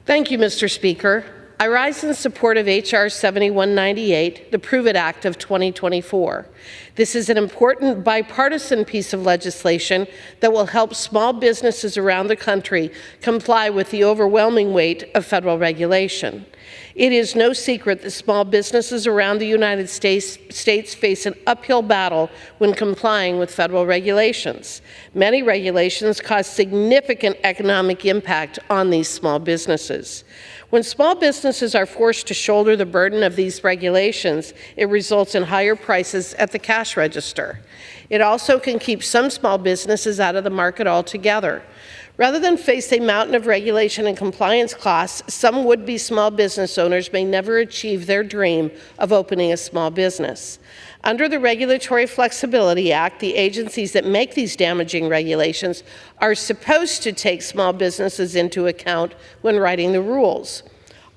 Thank you, Mr. Speaker. I rise in support of H.R. 7198, the Prove It Act of 2024. This is an important bipartisan piece of legislation that will help small businesses around the country comply with the overwhelming weight of federal regulation. It is no secret that small businesses around the United States face an uphill battle when complying with federal regulations. Many regulations cause significant economic impact on these small businesses. When small businesses are forced to shoulder the burden of these regulations, it results in higher prices at the cash register. It also can keep some small businesses out of the market altogether. Rather than face a mountain of regulation and compliance costs, some would-be small business owners may never achieve their dream of opening a small business. Under the Regulatory Flexibility Act, the agencies that make these damaging regulations are supposed to take small businesses into account when writing the rules.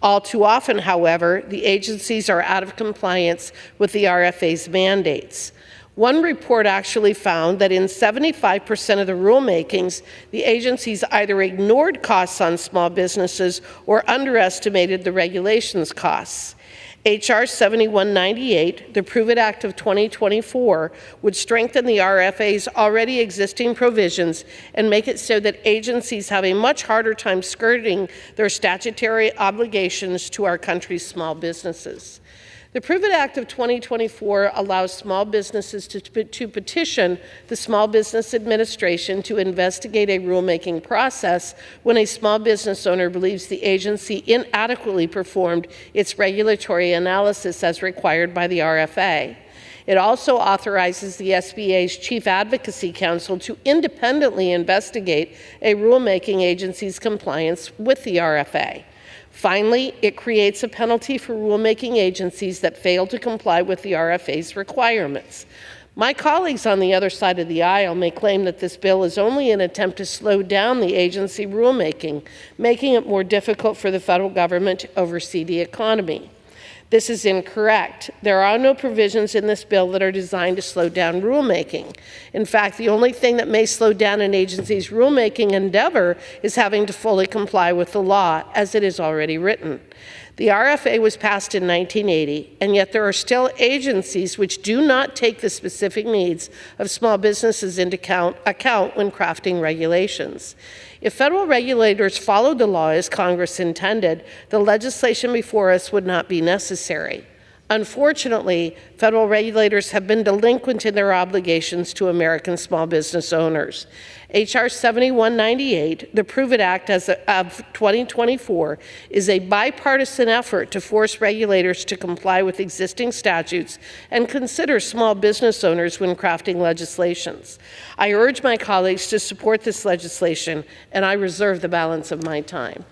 All too often, however, the agencies are out of compliance with the RFA's mandates. One report actually found that in 75% of the rulemakings, the agencies either ignored costs on small businesses or underestimated the regulations costs. H.R. 7198, the Prove It Act of 2024, would strengthen the RFA's already existing provisions and make it so that agencies have a much harder time skirting their statutory obligations to our country's small businesses. The Prove It Act of 2024 allows small businesses to petition the Small Business Administration to investigate a rulemaking process when a small business owner believes the agency inadequately performed its regulatory analysis as required by the RFA. It also authorizes the SBA's Chief Advocacy Council to independently investigate a rulemaking agency's compliance with the RFA. Finally, it creates a penalty for rulemaking agencies that fail to comply with the RFA's requirements. My colleagues on the other side of the aisle may claim that this bill is only an attempt to slow down the agency rulemaking, making it more difficult for the federal government to oversee the economy. This is incorrect. There are no provisions in this bill that are designed to slow down rulemaking. In fact, the only thing that may slow down an agency's rulemaking endeavor is having to fully comply with the law as it is already written. The RFA was passed in 1980, and yet there are still agencies which do not take the specific needs of small businesses into account when crafting regulations. If federal regulators followed the law as Congress intended, the legislation before us would not be necessary. Unfortunately, federal regulators have been delinquent in their obligations to American small business owners. H.R. 7198, the Prove It Act of 2024, is a bipartisan effort to force regulators to comply with existing statutes and consider small business owners when crafting legislations. I urge my colleagues to support this legislation, and I reserve the balance of my time.